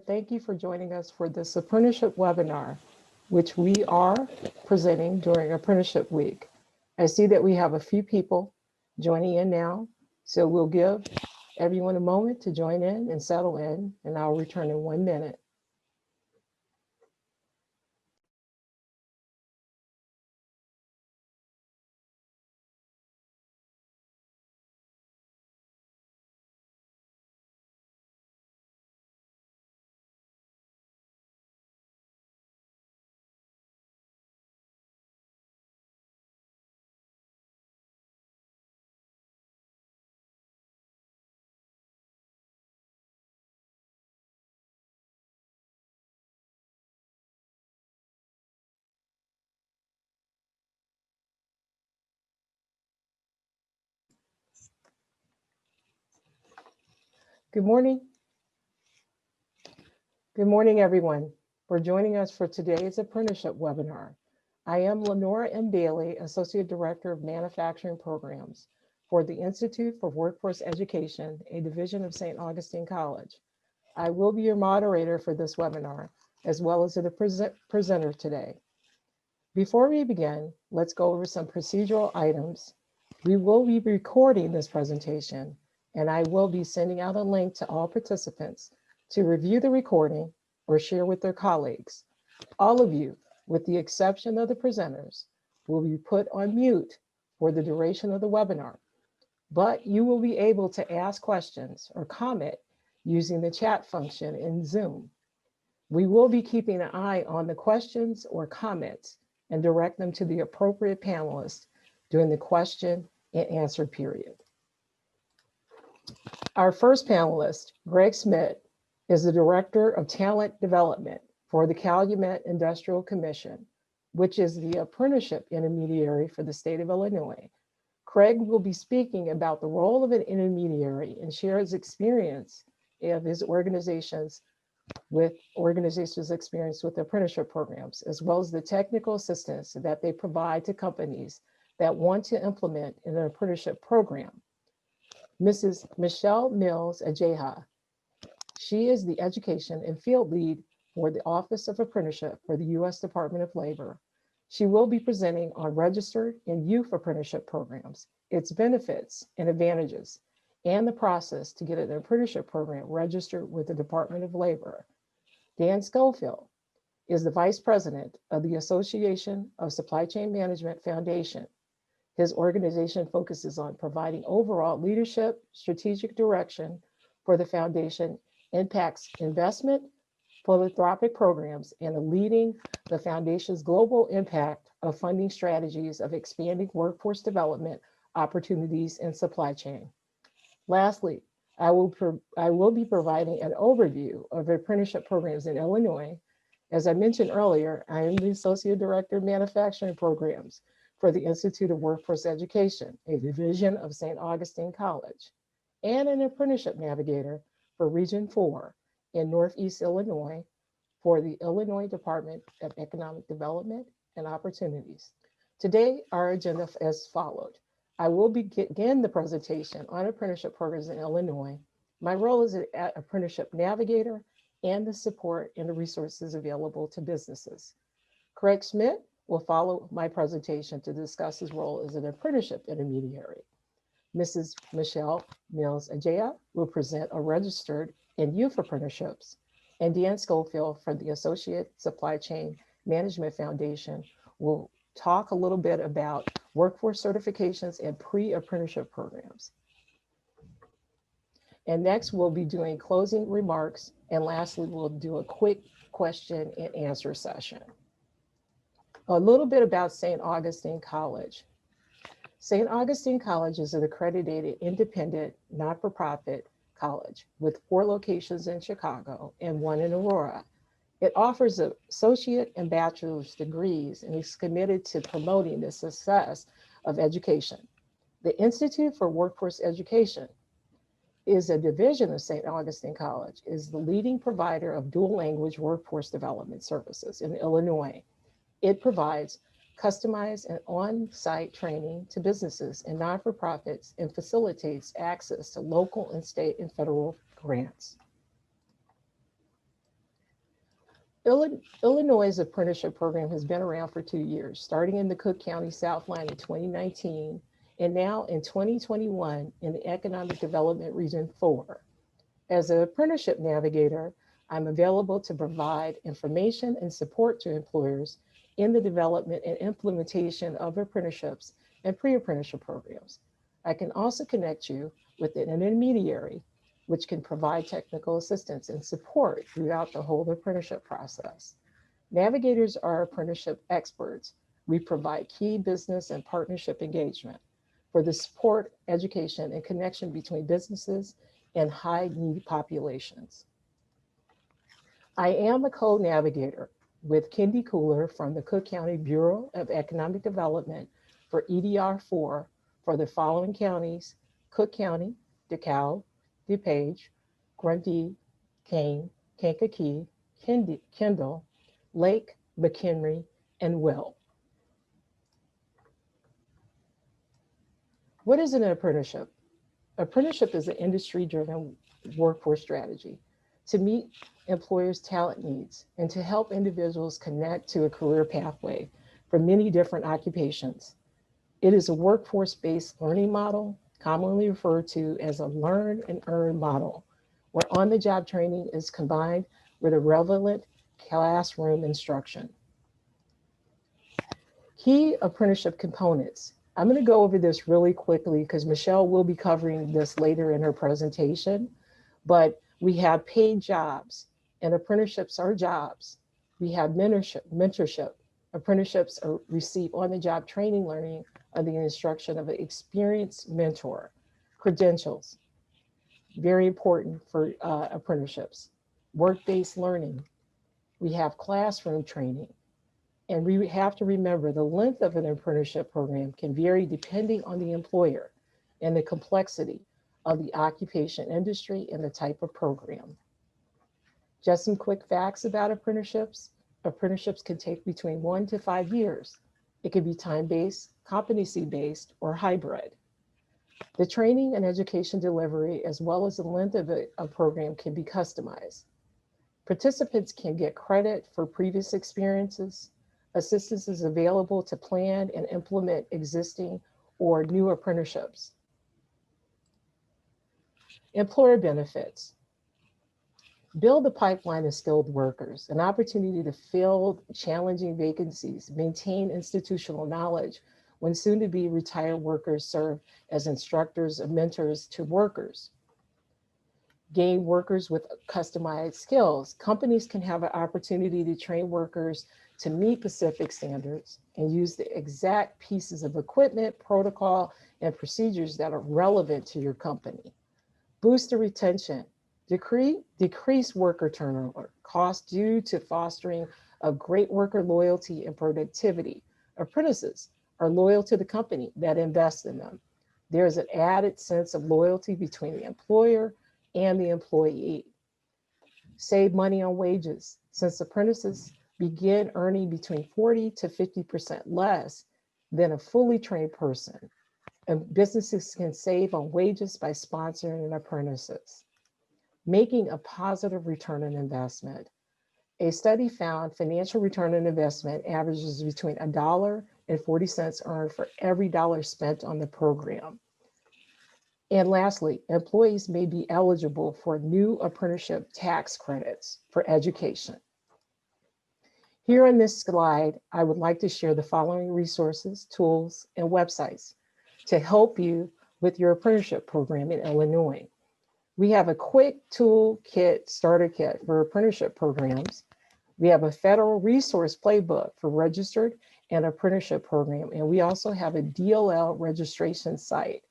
Thank you for joining us for this apprenticeship webinar, which we are presenting during Apprenticeship Week. I see that we have a few people joining in now, so we'll give everyone a moment to join in and settle in, and I'll return in 1 minute. Good morning. Good morning, everyone, for joining us for today's apprenticeship webinar. I am Lenora M. Bailey, Associate Director of Manufacturing Programs for the Institute for Workforce Education, a division of St. Augustine College. I will be your moderator for this webinar, as well as the presenter today. Before we begin, let's go over some procedural items. We will be recording this presentation, and I will be sending out a link to all participants to review the recording or share with their colleagues. All of you, with the exception of the presenters, will be put on mute for the duration of the webinar, but you will be able to ask questions or comment using the chat function in Zoom. We will be keeping an eye on the questions or comments and direct them to the appropriate panelists during the question and answer period. Our first panelist, Greg Schmidt, is the Director of Talent Development for the Calumet Industrial Commission, which is the apprenticeship intermediary for the state of Illinois. Craig will be speaking about the role of an intermediary and share his experience of his organization's experience with apprenticeship programs, as well as the technical assistance that they provide to companies that want to implement an apprenticeship program. Mrs. Michelle Mills Ajeha, she is the Education and Field Lead for the Office of Apprenticeship for the U.S. Department of Labor. She will be presenting on registered and youth apprenticeship programs, its benefits and advantages, and the process to get an apprenticeship program registered with the Department of Labor. Dan Schofield is the Vice President of the Association of Supply Chain Management Foundation. His organization focuses on providing overall leadership, strategic direction for the foundation, impacts investment, philanthropic programs, and leading the foundation's global impact of funding strategies of expanding workforce development opportunities in supply chain. Lastly, I will be providing an overview of apprenticeship programs in Illinois. As I mentioned earlier, I am the Associate Director of Manufacturing Programs for the Institute of Workforce Education, a division of St. Augustine College, and an apprenticeship navigator for Region 4 in Northeast Illinois for the Illinois Department of Economic Development and Opportunities. Today, our agenda is followed. I will begin the presentation on apprenticeship programs in Illinois. My role is an apprenticeship navigator and the support and the resources available to businesses. Craig Schmidt will follow my presentation to discuss his role as an apprenticeship intermediary. Mrs. Michelle Mills Ajeha will present a registered and youth apprenticeships, and Dan Schofield from the Associate Supply Chain Management Foundation will talk a little bit about workforce certifications and pre-apprenticeship programs. And next, we'll be doing closing remarks. And lastly, we'll do a quick question and answer session. A little bit about St. Augustine College. St. Augustine College is an accredited independent, not-for-profit college with 4 locations in Chicago and 1 in Aurora. It offers associate and bachelor's degrees and is committed to promoting the success of education. The Institute for Workforce Education is a division of St. Augustine College, is the leading provider of dual language workforce development services in Illinois. It provides customized and on-site training to businesses and not-for-profits and facilitates access to local and state and federal grants. Illinois' apprenticeship program has been around for 2 years, starting in the Cook County Southline in 2019, and now in 2021 in the Economic Development Region 4. As an apprenticeship navigator, I'm available to provide information and support to employers in the development and implementation of apprenticeships and pre-apprenticeship programs. I can also connect you with an intermediary, which can provide technical assistance and support throughout the whole apprenticeship process. Navigators are apprenticeship experts. We provide key business and partnership engagement for the support, education, and connection between businesses and high-need populations. I am a co-navigator with Kendi Cooler from the Cook County Bureau of Economic Development for EDR4 for the following counties: Cook County, DeKalb, DuPage, Grundy, Kane, Kankakee, Kendall, Lake, McHenry, and Will. What is an apprenticeship? Apprenticeship is an industry-driven workforce strategy to meet employers' talent needs and to help individuals connect to a career pathway for many different occupations. It is a workforce-based learning model, commonly referred to as a learn and earn model, where on-the-job training is combined with a relevant classroom instruction. Key apprenticeship components. I'm going to go over this really quickly because Michelle will be covering this later in her presentation, but we have paid jobs, and apprenticeships are jobs. We have mentorship. Apprenticeships receive on-the-job training learning under the instruction of an experienced mentor. Credentials, very important for apprenticeships. Work-based learning. We have classroom training. And we have to remember the length of an apprenticeship program can vary depending on the employer and the complexity of the occupation industry and the type of program. Just some quick facts about apprenticeships. Apprenticeships can take between 1 to 5 years. It can be time-based, competency-based, or hybrid. The training and education delivery, as well as the length of a program, can be customized. Participants can get credit for previous experiences. Assistance is available to plan and implement existing or new apprenticeships. Employer benefits. Build a pipeline of skilled workers, an opportunity to fill challenging vacancies, maintain institutional knowledge when soon-to-be retired workers serve as instructors and mentors to workers. Gain workers with customized skills. Companies can have an opportunity to train workers to meet Pacific standards and use the exact pieces of equipment, protocol, and procedures that are relevant to your company. Boost the retention. Decrease worker turnover, cost due to fostering of great worker loyalty and productivity. Apprentices are loyal to the company that invests in them. There is an added sense of loyalty between the employer and the employee. Save money on wages, since apprentices begin earning between 40 to 50% less than a fully trained person. And businesses can save on wages by sponsoring apprentices. Making a positive return on investment. A study found financial return on investment averages between $1.40 earned for every dollar spent on the program. And lastly, employees may be eligible for new apprenticeship tax credits for education. Here on this slide, I would like to share the following resources, tools, and websites to help you with your apprenticeship program in Illinois. We have a quick toolkit, starter kit for apprenticeship programs. We have a federal resource playbook for registered and apprenticeship program. And we also have a DLL registration site.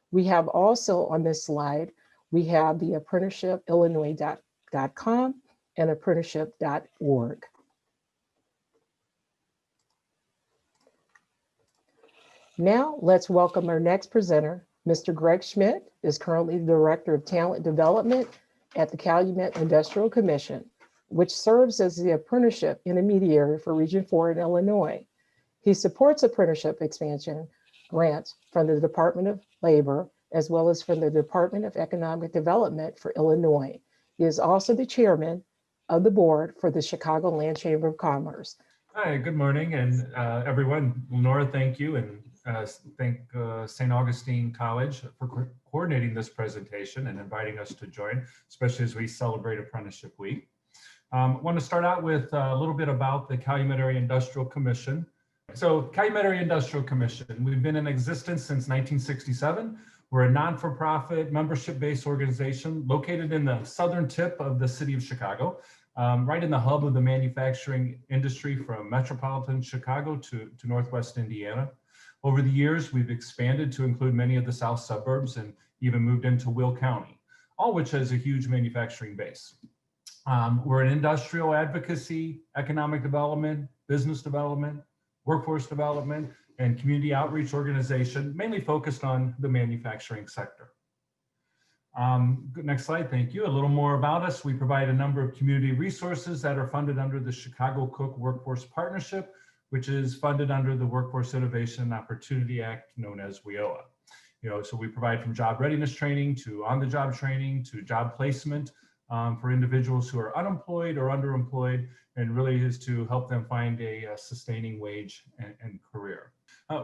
We have also on this slide, we have the apprenticeshipillinois.com and apprenticeship.org. Now let's welcome our next presenter. Mr. Greg Schmidt is currently the Director of Talent Development at the Calumet Industrial Commission, which serves as the apprenticeship intermediary for Region 4 in Illinois. He supports apprenticeship expansion grants from the Department of Labor, as well as from the Department of Economic Development for Illinois. He is also the chairman of the board for the Chicagoland Chamber of Commerce. Hi, good morning, and everyone. Lenora, thank you, and thank St. Augustine College for coordinating this presentation and inviting us to join, especially as we celebrate Apprenticeship Week. I want to start out with a little bit about the Calumet Area Industrial Commission. So Calumet Area Industrial Commission, we've been in existence since 1967. We're a non-for-profit membership-based organization located in the southern tip of the city of Chicago, right in the hub of the manufacturing industry from metropolitan Chicago to Northwest Indiana. Over the years, we've expanded to include many of the south suburbs and even moved into Will County, all which has a huge manufacturing base. We're an industrial advocacy, economic development, business development, workforce development, and community outreach organization, mainly focused on the manufacturing sector. Next slide, thank you. A little more about us. We provide a number of community resources that are funded under the Chicago Cook Workforce Partnership, which is funded under the Workforce Innovation and Opportunity Act, known as WIOA. So we provide from job readiness training to on-the-job training to job placement for individuals who are unemployed or underemployed, and really is to help them find a sustaining wage and career.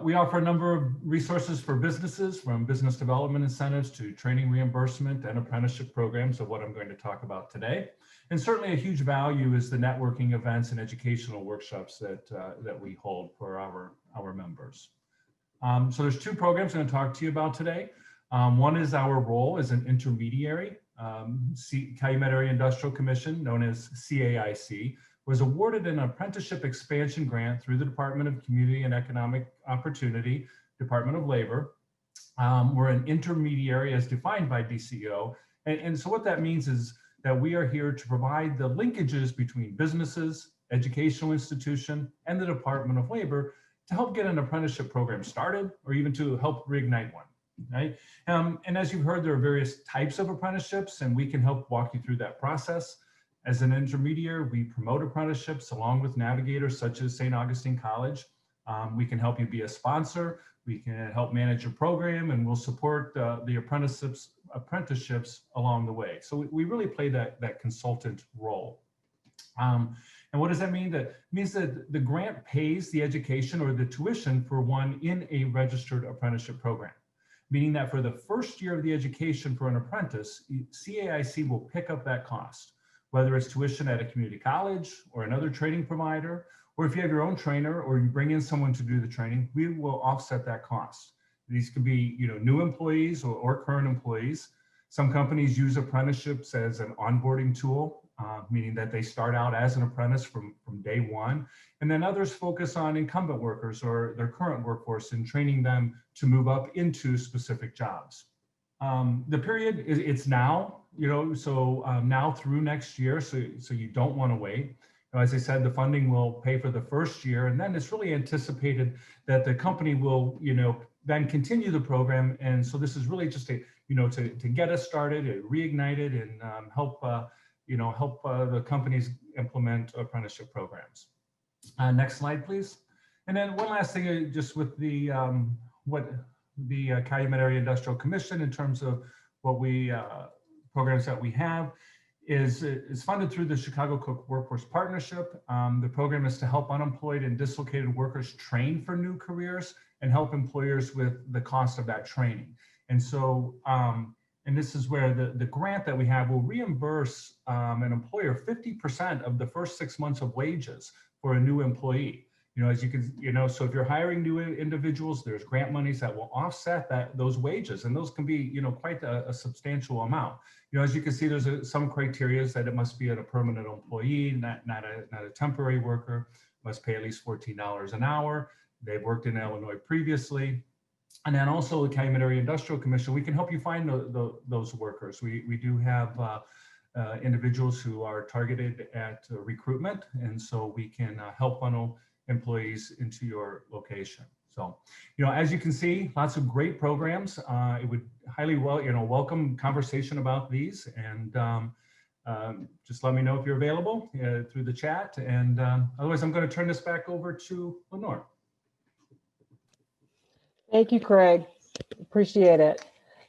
We offer a number of resources for businesses, from business development incentives to training reimbursement and apprenticeship programs, of what I'm going to talk about today. And certainly a huge value is the networking events and educational workshops that we hold for our members. So there's two programs I'm going to talk to you about today. One is our role as an intermediary. Calumet Area Industrial Commission, known as CAIC, was awarded an apprenticeship expansion grant through the Department of Community and Economic Opportunity, Department of Labor. We're an intermediary as defined by DCO. And so what that means is that we are here to provide the linkages between businesses, educational institution, and the Department of Labor to help get an apprenticeship program started, or even to help reignite one. Right? And as you've heard, there are various types of apprenticeships, and we can help walk you through that process. As an intermediary, we promote apprenticeships along with navigators such as St. Augustine College. We can help you be a sponsor. We can help manage your program, and we'll support the apprenticeships along the way. So we really play that consultant role. And what does that mean? That means that the grant pays the education or the tuition for one in a registered apprenticeship program, meaning that for the first year of the education for an apprentice, CAIC will pick up that cost, whether it's tuition at a community college or another training provider, or if you have your own trainer or you bring in someone to do the training, we will offset that cost. These could be new employees or current employees. Some companies use apprenticeships as an onboarding tool, meaning that they start out as an apprentice from day one. And then others focus on incumbent workers or their current workforce and training them to move up into specific jobs. The period it's now, now through next year, so you don't want to wait. As I said, the funding will pay for the first year, and then it's really anticipated that the company will, then continue the program. And so this is really just to get us started, reignite it, and help the companies implement apprenticeship programs. Next slide, please. And then one last thing, just with the Calumet Area Industrial Commission, in terms of what we programs that we have, is funded through the Chicago Cook Workforce Partnership. The program is to help unemployed and dislocated workers train for new careers and help employers with the cost of that training. And so, and this is where the grant that we have will reimburse an employer 50% of the first 6 months of wages for a new employee. As you can, so if you're hiring new individuals, there's grant monies that will offset those wages, and those can be, quite a substantial amount. As you can see, there's some criteria that it must be a permanent employee, not a temporary worker, must pay at least $14 an hour. They've worked in Illinois previously. And then also the Calumet Area Industrial Commission, we can help you find those workers. We do have individuals who are targeted at recruitment, and so we can help funnel employees into your location. So, as you can see, lots of great programs. It would highly welcome conversation about these, and just let me know if you're available through the chat. And otherwise, I'm going to turn this back over to Lenore. Thank you, Craig. Appreciate it.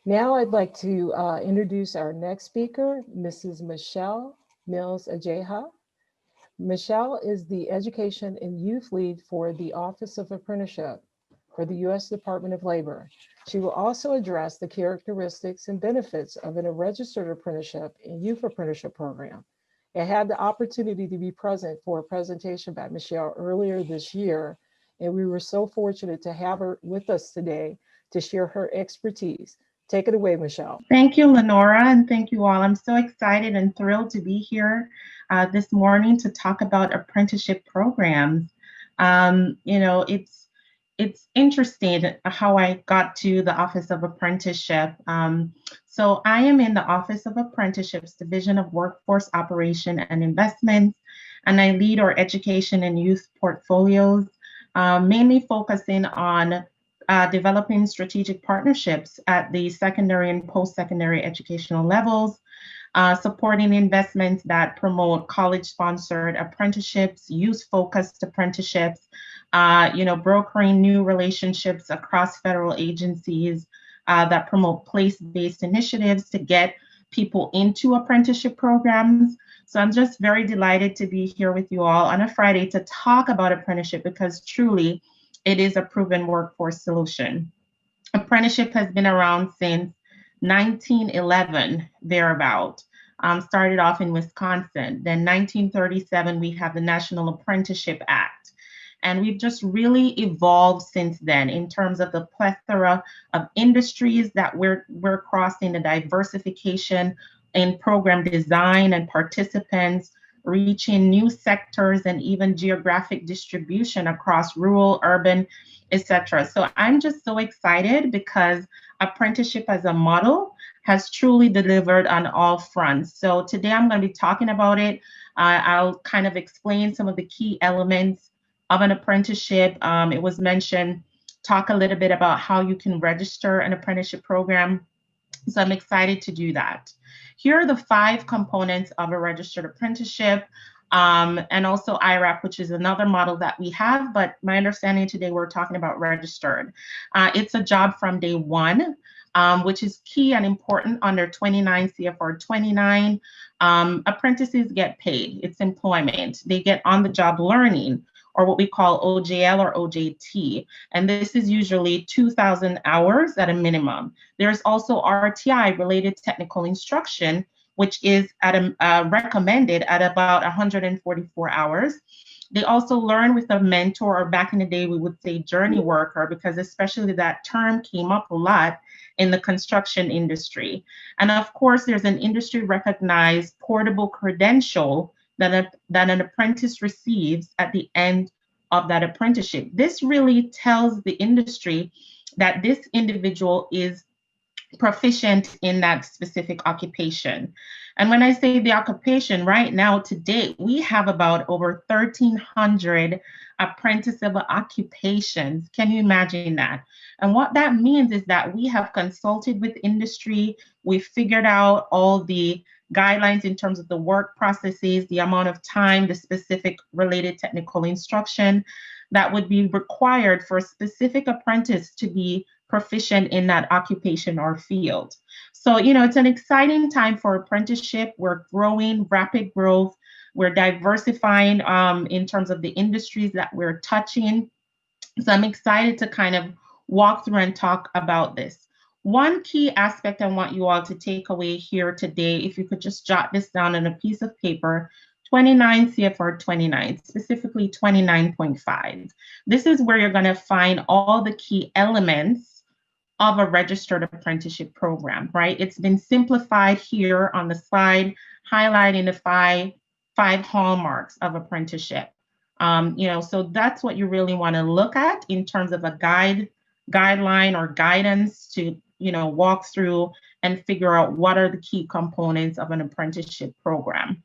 Now I'd like to introduce our next speaker, Mrs. Michelle Mills Ajeha. Michelle is the Education and Youth Lead for the Office of Apprenticeship for the U.S. Department of Labor. She will also address the characteristics and benefits of a registered apprenticeship and youth apprenticeship program. I had the opportunity to be present for a presentation by Michelle earlier this year, and we were so fortunate to have her with us today to share her expertise. Take it away, Michelle. Thank you, Lenora, and thank you all. I'm so excited and thrilled to be here this morning to talk about apprenticeship programs. It's interesting how I got to the Office of Apprenticeship. So I am in the Office of Apprenticeships Division of Workforce Operation and Investments, and I lead our education and youth portfolios, mainly focusing on developing strategic partnerships at the secondary and post-secondary educational levels, supporting investments that promote college-sponsored apprenticeships, youth-focused apprenticeships, brokering new relationships across federal agencies that promote place-based initiatives to get people into apprenticeship programs. So I'm just very delighted to be here with you all on a Friday to talk about apprenticeship, because truly it is a proven workforce solution. Apprenticeship has been around since 1911, thereabout. Started off in Wisconsin. Then 1937, we have the National Apprenticeship Act. And we've just really evolved since then in terms of the plethora of industries that we're crossing, the diversification in program design and participants, reaching new sectors and even geographic distribution across rural, urban, etc. So I'm just so excited because apprenticeship as a model has truly delivered on all fronts. So today I'm going to be talking about it. I'll kind of explain some of the key elements of an apprenticeship. It was mentioned, talk a little bit about how you can register an apprenticeship program. So I'm excited to do that. Here are the 5 components of a registered apprenticeship, and also IRAP, which is another model that we have, but my understanding today we're talking about registered. It's a job from day one, which is key and important under 29 CFR 29. Apprentices get paid, it's employment. They get on-the-job learning, or what we call OJL or OJT. And this is usually 2,000 hours at a minimum. There's also RTI, related technical instruction, which is recommended at about 144 hours. They also learn with a mentor, or back in the day, we would say journey worker, because especially that term came up a lot in the construction industry. And of course, there's an industry recognized portable credential that an apprentice receives at the end of that apprenticeship. This really tells the industry that this individual is proficient in that specific occupation. And when I say the occupation, right now, today, we have about over 1,300 apprenticeable occupations. Can you imagine that? And what that means is that we have consulted with industry, we figured out all the guidelines in terms of the work processes, the amount of time, the specific related technical instruction that would be required for a specific apprentice to be proficient in that occupation or field. So, it's an exciting time for apprenticeship. We're growing, rapid growth. We're diversifying in terms of the industries that we're touching. So I'm excited to kind of walk through and talk about this. One key aspect I want you all to take away here today, if you could just jot this down on a piece of paper, 29 CFR 29, specifically 29.5. This is where you're going to find all the key elements of a registered apprenticeship program, right? It's been simplified here on the slide, highlighting the five hallmarks of apprenticeship. So that's what you really want to look at in terms of a guideline or guidance to, walk through and figure out what are the key components of an apprenticeship program.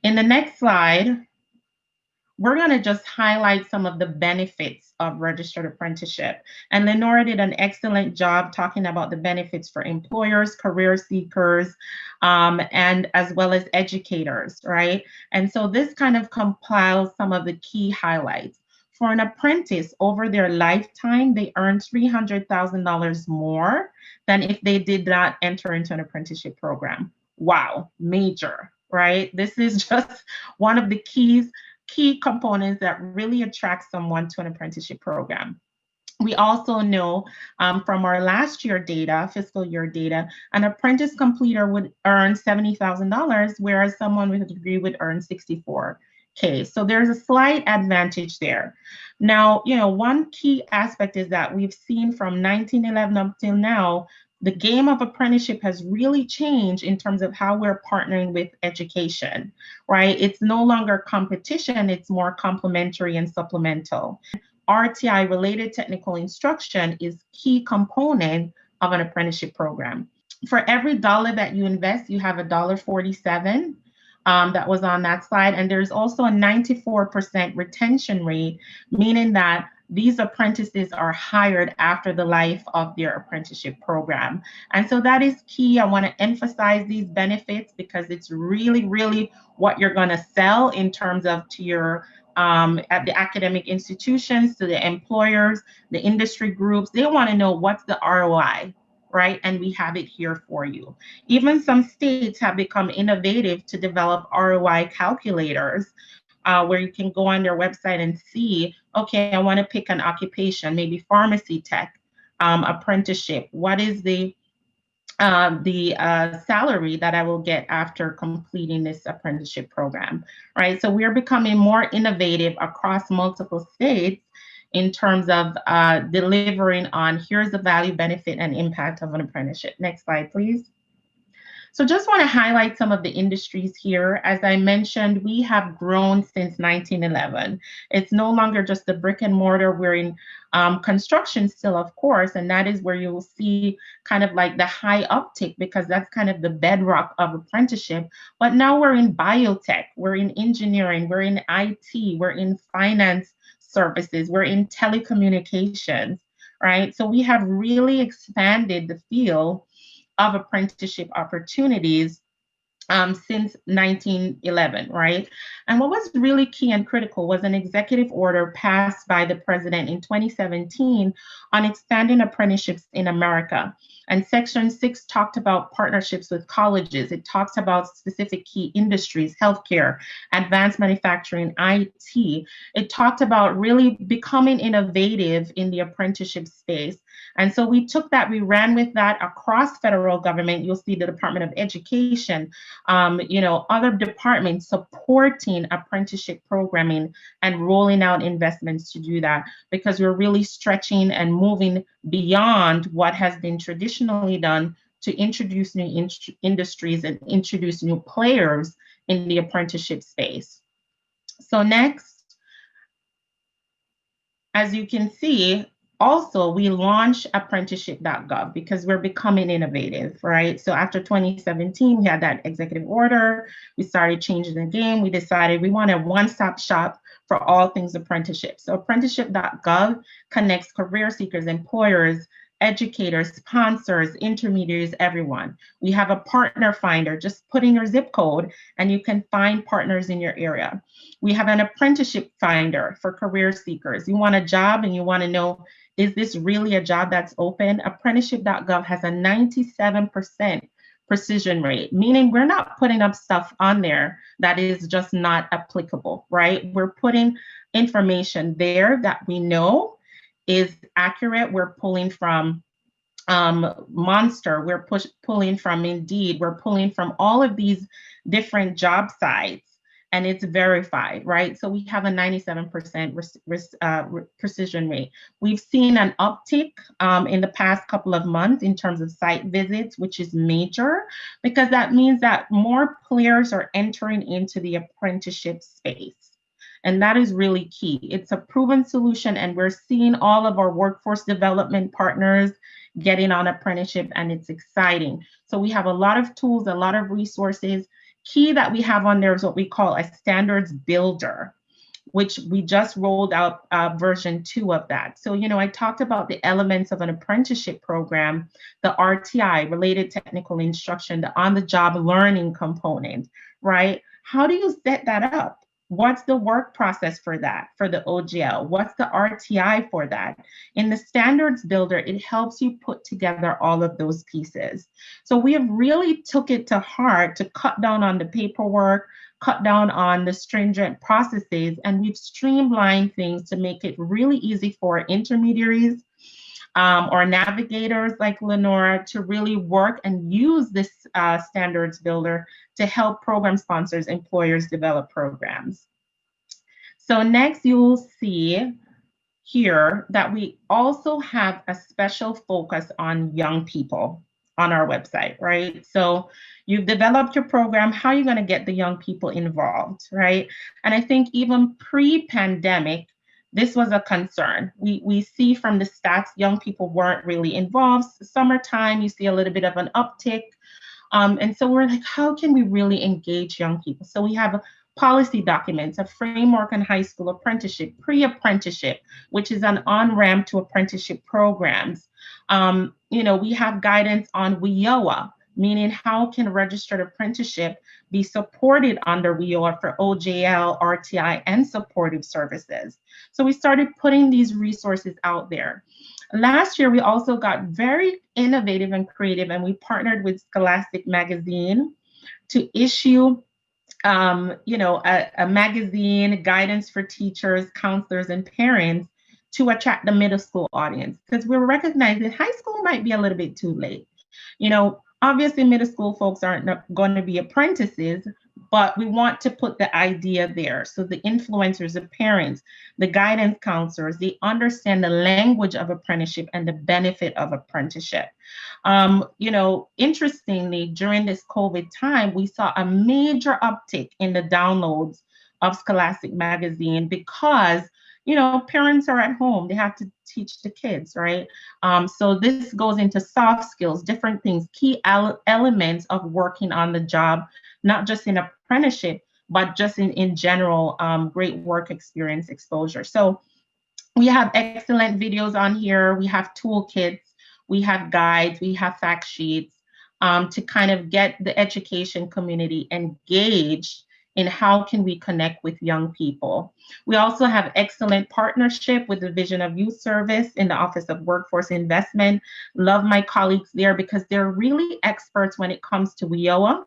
In the next slide, we're going to just highlight some of the benefits of registered apprenticeship. And Lenora did an excellent job talking about the benefits for employers, career seekers, and as well as educators, right? And so this kind of compiles some of the key highlights. For an apprentice, over their lifetime, they earn $300,000 more than if they did not enter into an apprenticeship program. Wow, major, right? This is just one of the key components that really attracts someone to an apprenticeship program. We also know from our last year data, fiscal year data, an apprentice completer would earn $70,000, whereas someone with a degree would earn $64K. So there's a slight advantage there. Now, one key aspect is that we've seen from 1911 up till now, the game of apprenticeship has really changed in terms of how we're partnering with education, right? It's no longer competition, it's more complementary and supplemental. RTI, related technical instruction, is key component of an apprenticeship program. For every dollar that you invest, you have $1.47 that was on that slide. And there's also a 94% retention rate, meaning that these apprentices are hired after the life of their apprenticeship program. And so that is key. I want to emphasize these benefits because it's really, really what you're going to sell in terms of to your at the academic institutions, to the employers, the industry groups. They want to know what's the ROI, right? And we have it here for you. Even some states have become innovative to develop ROI calculators where you can go on their website and see, okay, I want to pick an occupation, maybe pharmacy tech, apprenticeship. What is the salary that I will get after completing this apprenticeship program, right? So we're becoming more innovative across multiple states in terms of delivering on here's the value, benefit, and impact of an apprenticeship. Next slide, please. So just want to highlight some of the industries here. As I mentioned, we have grown since 1911. It's no longer just the brick and mortar. We're in construction still, of course, and that is where you will see kind of like the high uptick because that's kind of the bedrock of apprenticeship. But now we're in biotech, we're in engineering, we're in IT, we're in finance services, we're in telecommunications, right? So we have really expanded the field of apprenticeship opportunities since 1911, right? And what was really key and critical was an executive order passed by the president in 2017 on expanding apprenticeships in America. And Section 6 talked about partnerships with colleges. It talks about specific key industries, healthcare, advanced manufacturing, IT. It talked about really becoming innovative in the apprenticeship space. And so we took that, we ran with that across federal government. You'll see the Department of Education, other departments supporting apprenticeship programming and rolling out investments to do that because we're really stretching and moving beyond what has been traditionally done to introduce new industries and introduce new players in the apprenticeship space. So next, as you can see, also, we launched apprenticeship.gov because we're becoming innovative, right? So after 2017, we had that executive order. We started changing the game. We decided we want a one-stop shop for all things apprenticeship. So apprenticeship.gov connects career seekers, employers, educators, sponsors, intermediaries, everyone. We have a partner finder, just put in your zip code and you can find partners in your area. We have an apprenticeship finder for career seekers. You want a job and you want to know, is this really a job that's open? Apprenticeship.gov has a 97% precision rate, meaning we're not putting up stuff on there that is just not applicable, right? We're putting information there that we know is accurate. We're pulling from Monster, we're pulling from Indeed, we're pulling from all of these different job sites, and it's verified, right? So we have a 97% precision rate. We've seen an uptick in the past couple of months in terms of site visits, which is major, because that means that more players are entering into the apprenticeship space. And that is really key. It's a proven solution, and we're seeing all of our workforce development partners getting on apprenticeship, and it's exciting. So we have a lot of tools, a lot of resources. Key that we have on there is what we call a standards builder, which we just rolled out version 2 of that. So, I talked about the elements of an apprenticeship program, the RTI, related technical instruction, the on-the-job learning component, right? How do you set that up? What's the work process for that, for the OGL? What's the RTI for that? In the standards builder, it helps you put together all of those pieces. So we have really took it to heart to cut down on the paperwork, cut down on the stringent processes, and we've streamlined things to make it really easy for intermediaries or navigators like Lenora to really work and use this standards builder to help program sponsors, employers develop programs. So next you'll see here that we also have a special focus on young people on our website, right? So you've developed your program, how are you going to get the young people involved, right? And I think even pre-pandemic, this was a concern. We see from the stats, young people weren't really involved. Summertime, you see a little bit of an uptick. And so we're like, how can we really engage young people? So we have policy documents, a framework on high school apprenticeship, pre-apprenticeship, which is an on-ramp to apprenticeship programs. We have guidance on WIOA, meaning how can registered apprenticeship be supported under WIOA for OJL, RTI, and supportive services. So we started putting these resources out there. Last year, we also got very innovative and creative, and we partnered with Scholastic Magazine to issue a magazine, guidance for teachers, counselors, and parents to attract the middle school audience, because we're recognizing high school might be a little bit too late. Obviously middle school folks aren't going to be apprentices, but we want to put the idea there. So the influencers, the parents, the guidance counselors, they understand the language of apprenticeship and the benefit of apprenticeship. Interestingly, during this COVID time, we saw a major uptick in the downloads of Scholastic Magazine because parents are at home, they have to teach the kids, right? So this goes into soft skills, different things, key elements of working on the job, not just in apprenticeship, but just in general, great work experience exposure. So we have excellent videos on here. We have toolkits, we have guides, we have fact sheets to kind of get the education community engaged in how can we connect with young people. We also have excellent partnership with the Division of Youth Service in the Office of Workforce Investment. Love my colleagues there because they're really experts when it comes to WIOA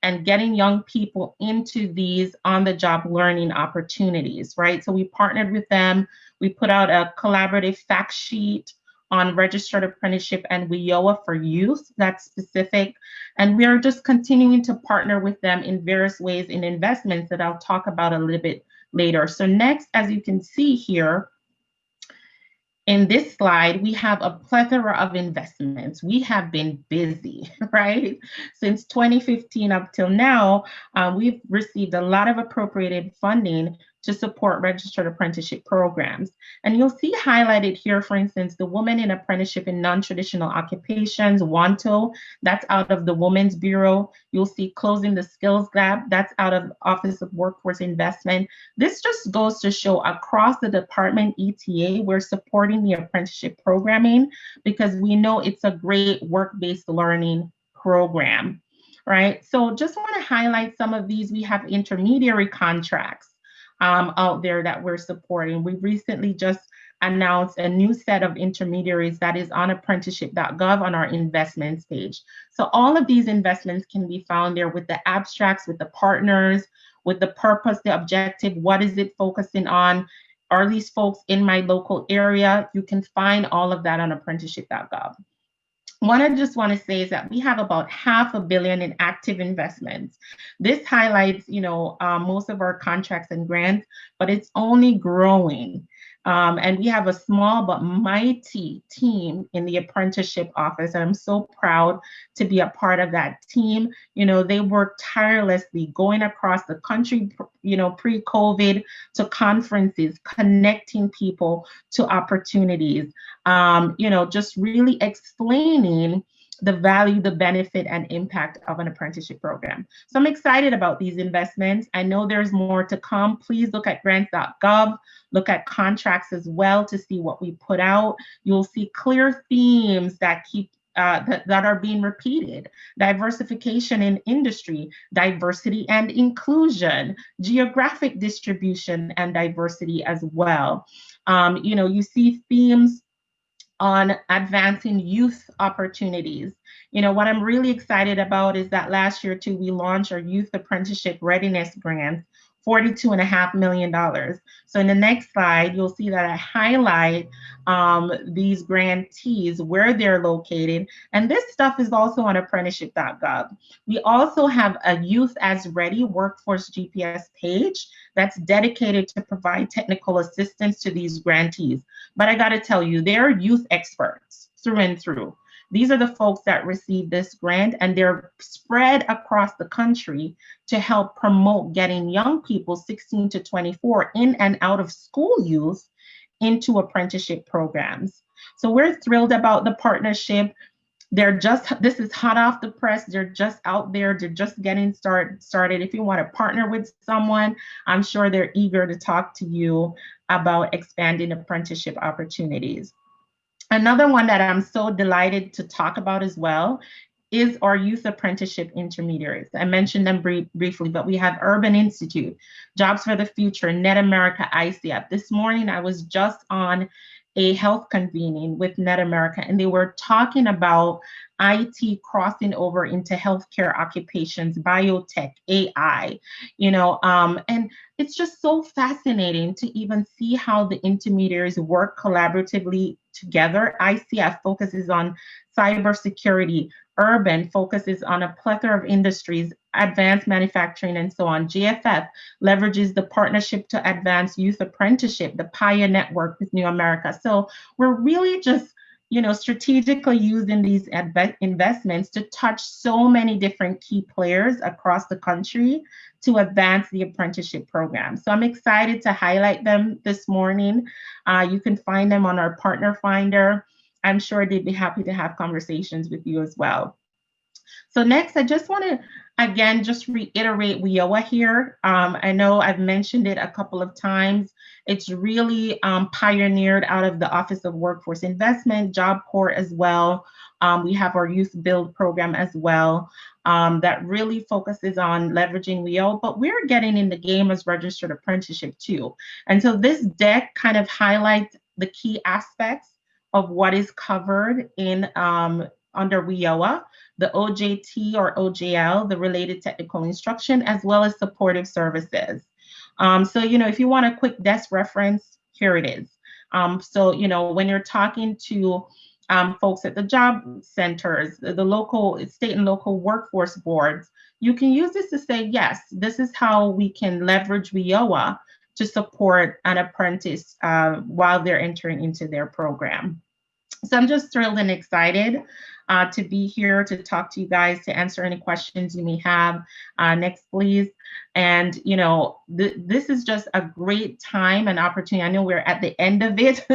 and getting young people into these on-the-job learning opportunities, right? So we partnered with them. We put out a collaborative fact sheet on registered apprenticeship and WIOA for youth that's specific. And we are just continuing to partner with them in various ways in investments that I'll talk about a little bit later. So next, as you can see here, in this slide, we have a plethora of investments. We have been busy, right? Since 2015 up till now, we've received a lot of appropriated funding to support registered apprenticeship programs. And you'll see highlighted here, for instance, the Women in Apprenticeship in Non-Traditional Occupations, WANTO, that's out of the Women's Bureau. You'll see Closing the Skills Gap, that's out of Office of Workforce Investment. This just goes to show across the department ETA, we're supporting the apprenticeship programming because we know it's a great work-based learning program, right? So just want to highlight some of these. We have intermediary contracts out there that we're supporting. We recently just announced a new set of intermediaries that is on apprenticeship.gov on our investments page. So all of these investments can be found there with the abstracts, with the partners, with the purpose, the objective, what is it focusing on? Are these folks in my local area? You can find all of that on apprenticeship.gov. What I just want to say is that we have about $500 million in active investments. This highlights, most of our contracts and grants, but it's only growing. And we have a small but mighty team in the apprenticeship office. And I'm so proud to be a part of that team. They work tirelessly going across the country, pre-COVID, to conferences, connecting people to opportunities, just really explaining the value, the benefit, and impact of an apprenticeship program. So I'm excited about these investments. I know there's more to come. Please look at grants.gov, look at contracts as well to see what we put out. You'll see clear themes that keep that are being repeated: diversification in industry, diversity and inclusion, geographic distribution, and diversity as well. You see themes on advancing youth opportunities. What I'm really excited about is that last year too, we launched our Youth Apprenticeship Readiness Grant, $42.5 million. So in the next slide, you'll see that I highlight these grantees, where they're located. And this stuff is also on apprenticeship.gov. We also have a Youth as Ready Workforce GPS page that's dedicated to provide technical assistance to these grantees. But I got to tell you, they're youth experts through and through. These are the folks that receive this grant, and they're spread across the country to help promote getting young people 16 to 24 in and out of school youth into apprenticeship programs. So we're thrilled about the partnership. This is hot off the press. They're just out there. They're just getting started. If you want to partner with someone, I'm sure they're eager to talk to you about expanding apprenticeship opportunities. Another one that I'm so delighted to talk about as well is our youth apprenticeship intermediaries. I mentioned them briefly, but we have Urban Institute, Jobs for the Future, Net America, ICF. This morning, I was just on a health convening with Net America, and they were talking about IT crossing over into healthcare occupations, biotech, AI, and it's just so fascinating to even see how the intermediaries work collaboratively together. ICF focuses on cybersecurity. Urban focuses on a plethora of industries, advanced manufacturing, and so on. GFF leverages the partnership to advance youth apprenticeship, the PIA network with New America. So we're really just, strategically using these investments to touch so many different key players across the country to advance the apprenticeship program. So I'm excited to highlight them this morning. You can find them on our partner finder. I'm sure they'd be happy to have conversations with you as well. So next, I just want to, again, just reiterate WIOA here. I know I've mentioned it a couple of times. It's really pioneered out of the Office of Workforce Investment, Job Corps as well. We have our Youth Build program as well that really focuses on leveraging WIOA, but we're getting in the game as registered apprenticeship too. And so this deck kind of highlights the key aspects of what is covered in under WIOA, the OJT or OJL, the related technical instruction, as well as supportive services. So, if you want a quick desk reference, here it is. So, when you're talking to folks at the job centers, the local, state and local workforce boards, you can use this to say, yes, this is how we can leverage WIOA to support an apprentice while they're entering into their program. So I'm just thrilled and excited to be here to talk to you guys, to answer any questions you may have. Next, please. And, this is just a great time and opportunity. I know we're at the end of it,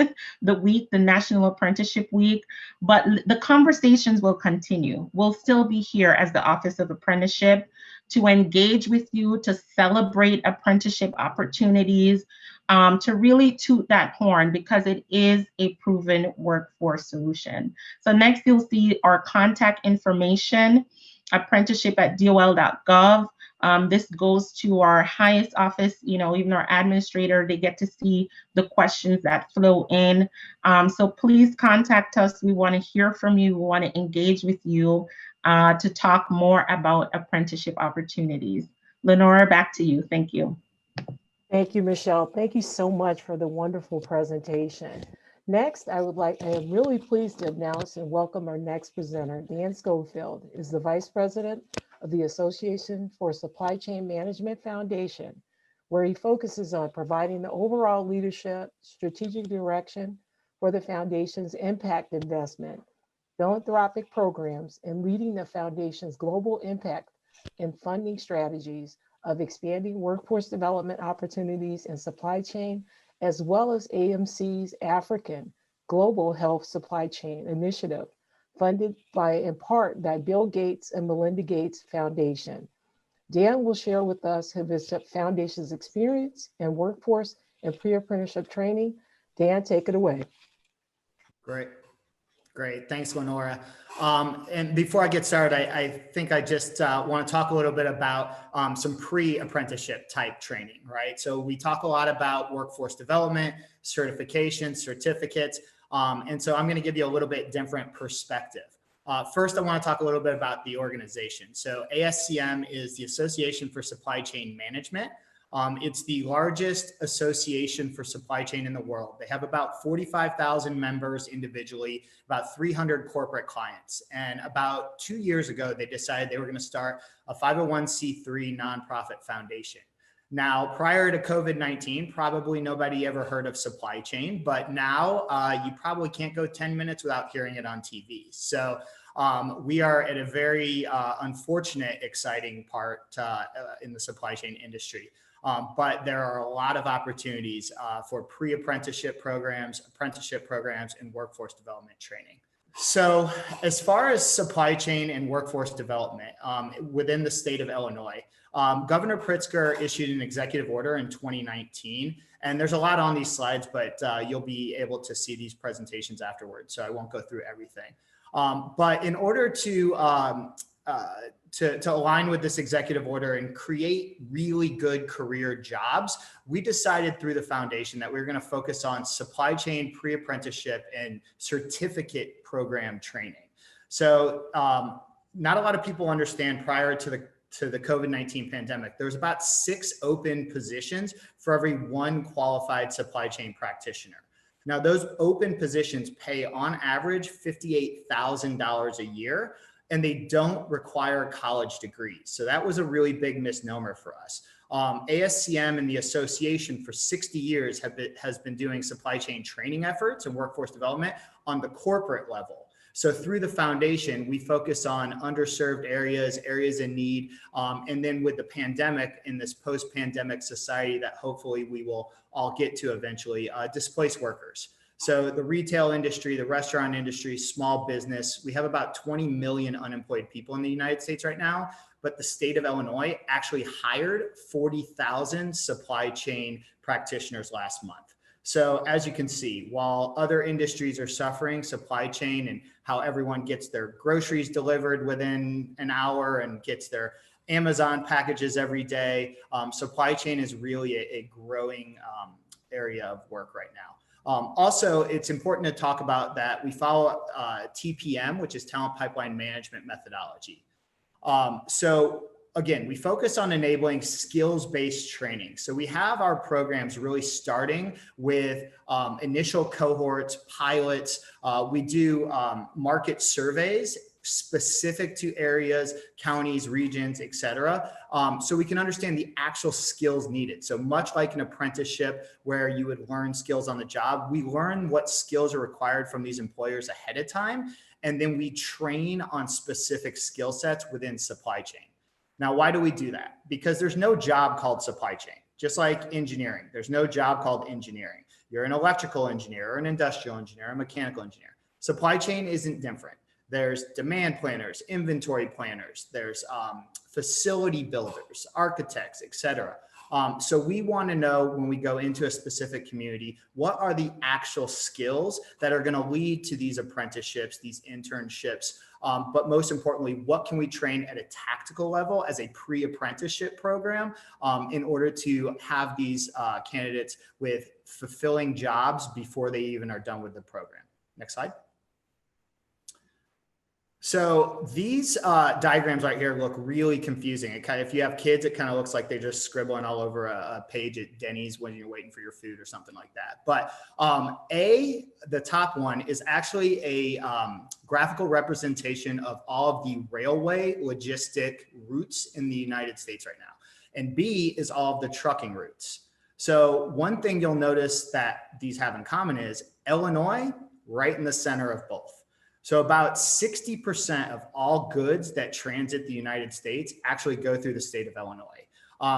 the National Apprenticeship Week, but the conversations will continue. We'll still be here as the Office of Apprenticeship to engage with you, to celebrate apprenticeship opportunities, to really toot that horn, because it is a proven workforce solution. So next, you'll see our contact information, apprenticeship@dol.gov. This goes to our highest office, even our administrator, they get to see the questions that flow in. So please contact us. We want to hear from you. We want to engage with you to talk more about apprenticeship opportunities. Lenora, back to you. Thank you. Thank you, Michelle. Thank you so much for the wonderful presentation. Next, I am really pleased to announce and welcome our next presenter. Dan Schofield is the Vice President of the Association for Supply Chain Management Foundation, where he focuses on providing the overall leadership, strategic direction for the foundation's impact investment, philanthropic programs, and leading the foundation's global impact and funding strategies of expanding workforce development opportunities in supply chain, as well as AMC's African Global Health Supply Chain Initiative, funded in part by Bill Gates and Melinda Gates Foundation. Dan will share with us his foundation's experience in workforce and pre-apprenticeship training. Dan, take it away. Great. Great. Thanks, Lenora. And before I get started, I think I just want to talk a little bit about some pre-apprenticeship type training, right? So we talk a lot about workforce development, certifications, certificates. And so I'm going to give you a little bit different perspective. First, I want to talk a little bit about the organization. So ASCM is the Association for Supply Chain Management. It's the largest association for supply chain in the world. They have about 45,000 members individually, about 300 corporate clients. And about 2 years ago, they decided they were going to start a 501c3 nonprofit foundation. Now, prior to COVID-19, probably nobody ever heard of supply chain, but now you probably can't go 10 minutes without hearing it on TV. So we are at a very unfortunate, exciting part in the supply chain industry. But there are a lot of opportunities for pre-apprenticeship programs, apprenticeship programs, and workforce development training. So as far as supply chain and workforce development within the state of Illinois, Governor Pritzker issued an executive order in 2019, and there's a lot on these slides, but you'll be able to see these presentations afterwards, so I won't go through everything. But in order to align with this executive order and create really good career jobs, we decided through the foundation that we were going to focus on supply chain, pre-apprenticeship, and certificate program training. So not a lot of people understand prior to the COVID-19 pandemic, there was about 6 open positions for every 1 qualified supply chain practitioner. Now, those open positions pay on average $58,000 a year, and they don't require college degrees. So that was a really big misnomer for us. ASCM and the association for 60 years has been doing supply chain training efforts and workforce development on the corporate level. So through the foundation, we focus on underserved areas in need. And then with the pandemic, in this post-pandemic society that hopefully we will all get to eventually, displaced workers. So the retail industry, the restaurant industry, small business, we have about 20 million unemployed people in the United States right now, but the state of Illinois actually hired 40,000 supply chain practitioners last month. So as you can see, while other industries are suffering, supply chain and how everyone gets their groceries delivered within an hour and gets their Amazon packages every day, supply chain is really a growing area of work right now. Also, it's important to talk about that we follow TPM, which is Talent Pipeline Management methodology. So again, we focus on enabling skills-based training. So we have our programs really starting with initial cohorts, pilots. We do market surveys specific to areas, counties, regions, et cetera. So we can understand the actual skills needed. So much like an apprenticeship where you would learn skills on the job, we learn what skills are required from these employers ahead of time. And then we train on specific skill sets within supply chain. Now, why do we do that? Because there's no job called supply chain. Just like engineering, there's no job called engineering. You're an electrical engineer or an industrial engineer, or a mechanical engineer. Supply chain isn't different. There's demand planners, inventory planners, there's facility builders, architects, et cetera. So we want to know when we go into a specific community, what are the actual skills that are going to lead to these apprenticeships, these internships, but most importantly, what can we train at a tactical level as a pre-apprenticeship program in order to have these candidates with fulfilling jobs before they even are done with the program. Next slide. So these diagrams right here look really confusing. If you have kids, it kind of looks like they're just scribbling all over a page at Denny's when you're waiting for your food or something like that. But the top one is actually a graphical representation of all of the railway logistic routes in the United States right now. And B is all of the trucking routes. So one thing you'll notice that these have in common is Illinois, right in the center of both. So about 60% of all goods that transit the United States actually go through the state of Illinois.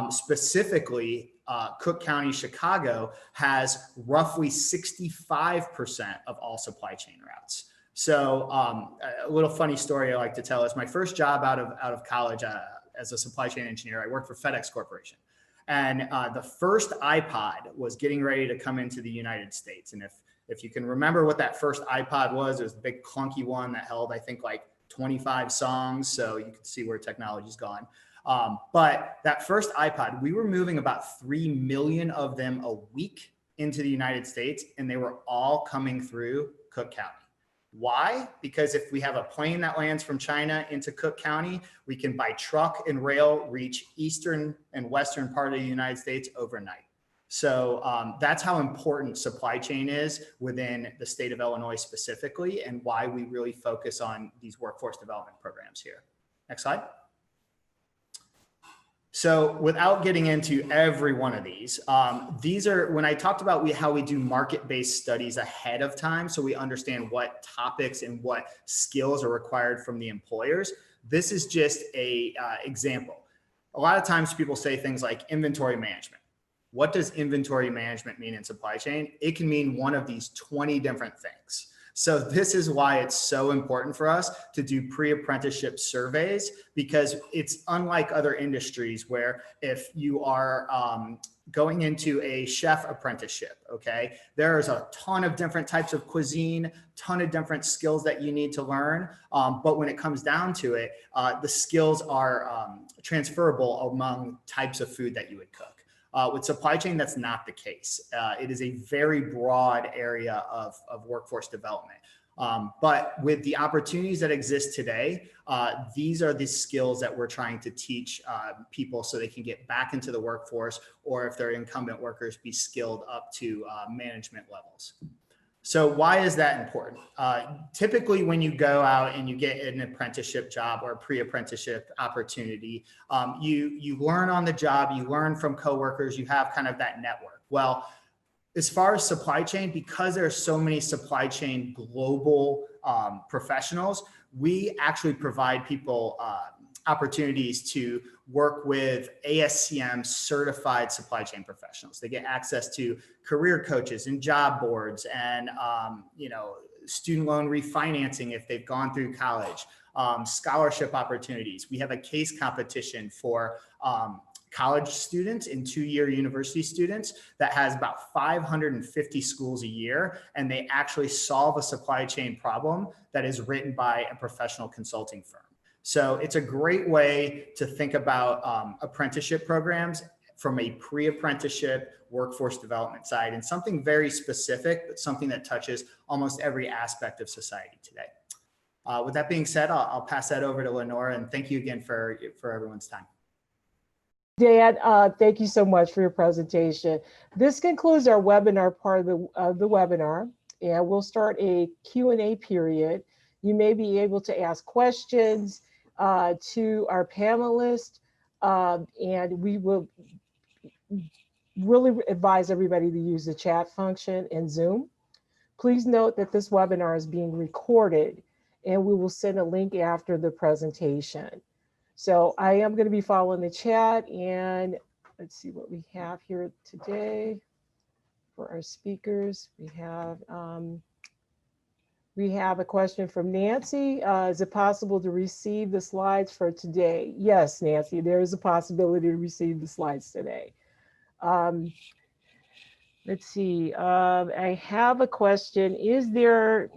Specifically, Cook County, Chicago has roughly 65% of all supply chain routes. So a little funny story I like to tell is my first job out of college as a supply chain engineer, I worked for FedEx Corporation. And the first iPod was getting ready to come into the United States. And if If you can remember what that first iPod was, it was the big clunky one that held, I think, like 25 songs. So you can see where technology's gone. But that first iPod, we were moving about 3 million of them a week into the United States, and they were all coming through Cook County. Why? Because if we have a plane that lands from China into Cook County, we can by truck and rail reach eastern and western part of the United States overnight. So that's how important supply chain is within the state of Illinois specifically, and why we really focus on these workforce development programs here. Next slide. So without getting into every one of these are, when I talked about how we do market-based studies ahead of time, so we understand what topics and what skills are required from the employers. This is just a example. A lot of times people say things like inventory management. What does inventory management mean in supply chain? It can mean one of these 20 different things. So this is why it's so important for us to do pre-apprenticeship surveys, because it's unlike other industries where if you are going into a chef apprenticeship, okay, there's a ton of different types of cuisine, ton of different skills that you need to learn. But when it comes down to it, the skills are transferable among types of food that you would cook. With supply chain, that's not the case. It is a very broad area of workforce development. But with the opportunities that exist today, these are the skills that we're trying to teach people so they can get back into the workforce, or if they're incumbent workers, be skilled up to management levels. So why is that important? Typically, when you go out and you get an apprenticeship job or a pre-apprenticeship opportunity, you learn on the job, you learn from coworkers, you have kind of that network. Well, as far as supply chain, because there are so many supply chain global professionals, we actually provide people opportunities to work with ASCM certified supply chain professionals. They get access to career coaches and job boards and student loan refinancing if they've gone through college, scholarship opportunities. We have a case competition for college students and two-year university students that has about 550 schools a year, and they actually solve a supply chain problem that is written by a professional consulting firm. So it's a great way to think about apprenticeship programs from a pre-apprenticeship workforce development side, and something very specific, but something that touches almost every aspect of society today. With that being said, I'll pass that over to Lenora, and thank you again for everyone's time. Dan, thank you so much for your presentation. This concludes our webinar part of the webinar, and we'll start a Q&A period. You may be able to ask questions to our panelists, and we will really advise everybody to use the chat function in Zoom. Please note that this webinar is being recorded, and we will send a link after the presentation. So I am going to be following the chat, and let's see what we have here today for our speakers. We have a question from Nancy. Is it possible to receive the slides for today? Yes, Nancy, there is a possibility to receive the slides today. Let's see. I have a question. Is there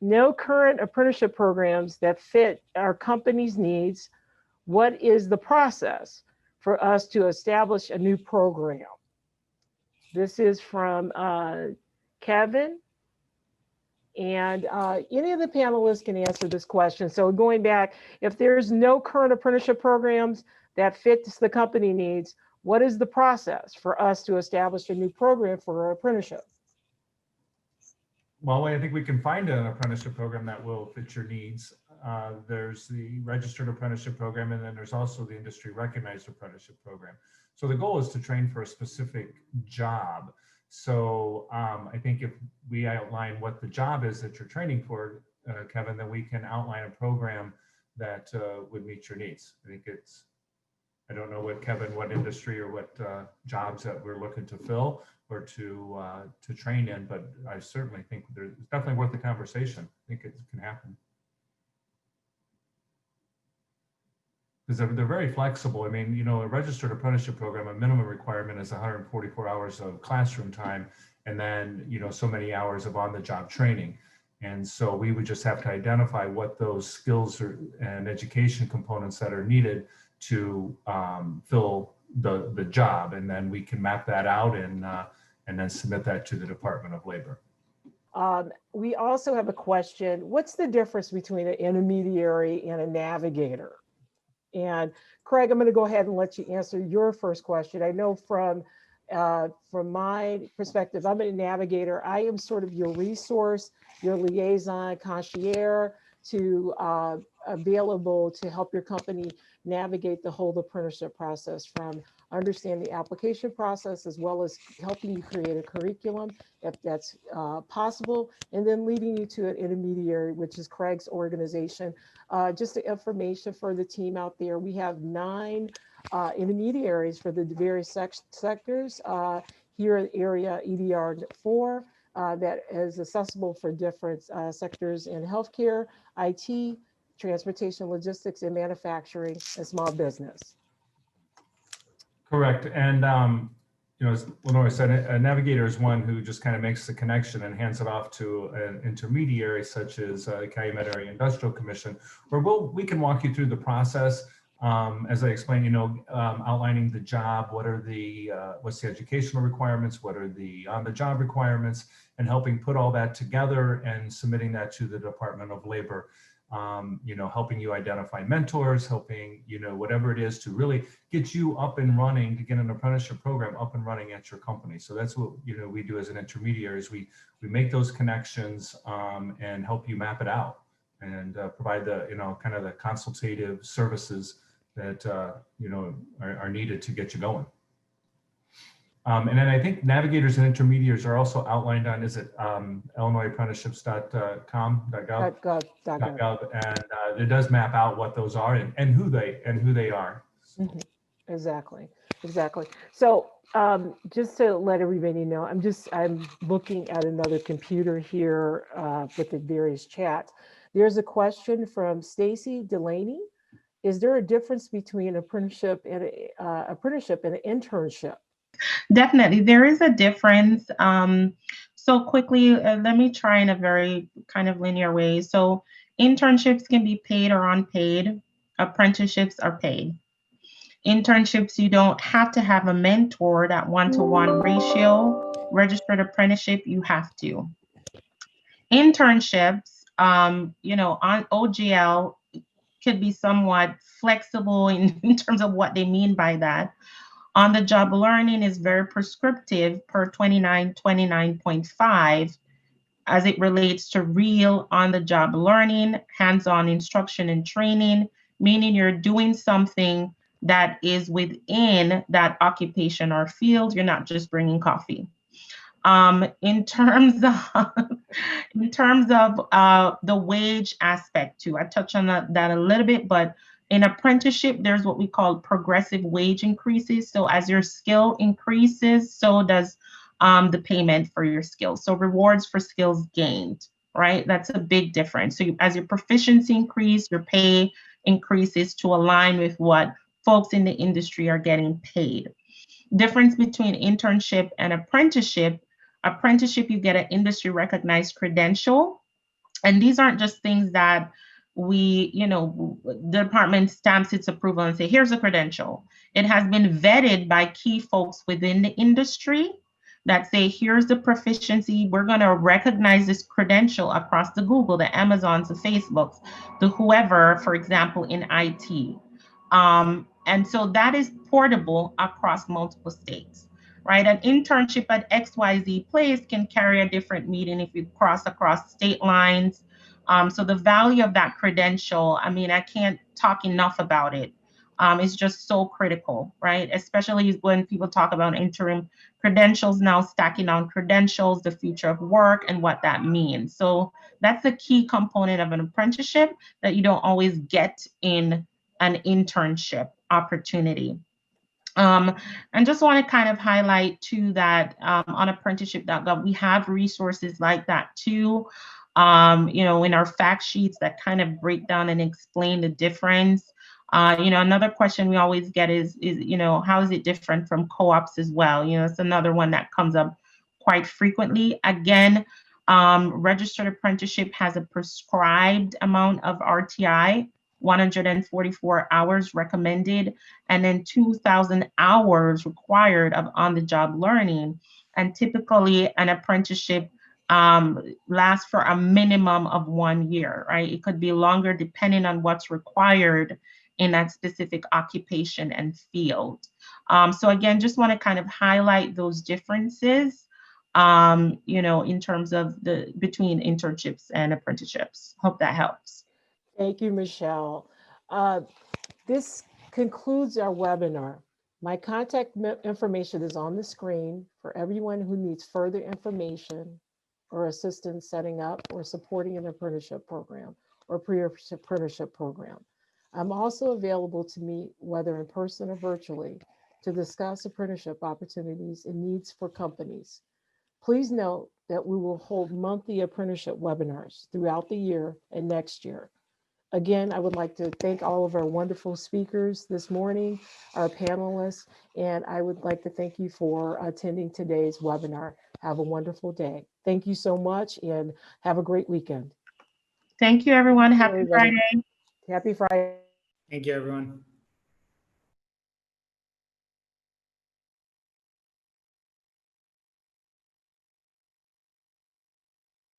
no current apprenticeship programs that fit our company's needs? What is the process for us to establish a new program? This is from Kevin. And any of the panelists can answer this question. So going back, if there's no current apprenticeship programs that fits the company needs, what is the process for us to establish a new program for our apprenticeship? Well, I think we can find an apprenticeship program that will fit your needs. There's the registered apprenticeship program, and then there's also the industry recognized apprenticeship program. So the goal is to train for a specific job. So I think if we outline what the job is that you're training for, Kevin, then we can outline a program that would meet your needs. I think I don't know what, Kevin, what industry or what jobs that we're looking to fill or to train in, but I certainly think it's definitely worth the conversation. I think it can happen. Because they're very flexible. I mean, a registered apprenticeship program, a minimum requirement is 144 hours of classroom time, and then, so many hours of on-the-job training. And so we would just have to identify what those skills and education components that are needed to fill the job, and then we can map that out and then submit that to the Department of Labor. We also have a question. What's the difference between an intermediary and a navigator? And Craig, I'm going to go ahead and let you answer your first question. I know from my perspective, I'm a navigator. I am sort of your resource, your liaison, concierge, to available to help your company navigate the whole apprenticeship process, from understanding the application process as well as helping you create a curriculum if that's possible, and then leading you to an intermediary, which is Craig's organization. Just the information for the team out there, we have 9 intermediaries for the various sectors here in area EDR 4 that is accessible for different sectors in healthcare, IT, transportation, logistics, and manufacturing, and small business. Correct. And, as Lenore said, a navigator is one who just kind of makes the connection and hands it off to an intermediary, such as Calumet Area Industrial Commission, where we can walk you through the process. As I explained, outlining the job, what's the educational requirements, what are the on-the-job requirements, and helping put all that together and submitting that to the Department of Labor. Helping you identify mentors, helping, whatever it is to really get you up and running, to get an apprenticeship program up and running at your company. So that's what, we do as an intermediary, is we make those connections and help you map it out and provide the, kind of the consultative services that, are needed to get you going. And then I think navigators and intermediaries are also outlined on, is it illinoisapprenticeships.com.gov, and it does map out what those are and who they are. Mm-hmm. Exactly. So just to let everybody know, I'm looking at another computer here with the various chats. There's a question from Stacy Delaney. Is there a difference between an apprenticeship and an internship? Definitely, there is a difference. So quickly, let me try in a very kind of linear way. So internships can be paid or unpaid. Apprenticeships are paid. Internships, you don't have to have a mentor, that 1-to-1 ratio. Registered apprenticeship, you have to. Internships, on OGL could be somewhat flexible in terms of what they mean by that. On-the-job learning is very prescriptive per 2929.5 as it relates to real on-the-job learning, hands-on instruction and training, meaning you're doing something that is within that occupation or field. You're not just bringing coffee. In terms of the wage aspect too, I touched on that a little bit, but in apprenticeship, there's what we call progressive wage increases. So as your skill increases, so does the payment for your skills. So rewards for skills gained, right? That's a big difference. So as your proficiency increase, your pay increases to align with what folks in the industry are getting paid. Difference between internship and apprenticeship. Apprenticeship, you get an industry recognized credential. And these aren't just things that the department stamps its approval and say, here's a credential. It has been vetted by key folks within the industry that say, here's the proficiency. We're going to recognize this credential across the Google, the Amazons, the Facebooks, the whoever, for example, in IT. And so that is portable across multiple states, right? An internship at XYZ place can carry a different meaning if you cross across state lines. So the value of that credential, I can't talk enough about it. It's just so critical, right? Especially when people talk about interim credentials now stacking on credentials, the future of work and what that means. So that's a key component of an apprenticeship that you don't always get in an internship opportunity. And just want to kind of highlight too that on apprenticeship.gov, we have resources like that too. In our fact sheets that kind of break down and explain the difference. Another question we always get is how is it different from co-ops as well? It's another one that comes up quite frequently. Again, registered apprenticeship has a prescribed amount of RTI, 144 hours recommended, and then 2,000 hours required of on-the-job learning. And typically an apprenticeship lasts for a minimum of 1 year, right? It could be longer depending on what's required in that specific occupation and field. So again, just want to kind of highlight those differences, in terms of between internships and apprenticeships. Hope that helps. Thank you, Michelle. This concludes our webinar. My contact information is on the screen for everyone who needs further information or assistance setting up or supporting an apprenticeship program or pre-apprenticeship program. I'm also available to meet, whether in person or virtually, to discuss apprenticeship opportunities and needs for companies. Please note that we will hold monthly apprenticeship webinars throughout the year and next year. Again, I would like to thank all of our wonderful speakers this morning, our panelists, and I would like to thank you for attending today's webinar. Have a wonderful day. Thank you so much and have a great weekend. Thank you, everyone. Thank you, Happy everybody. Friday. Happy Friday. Thank you, everyone.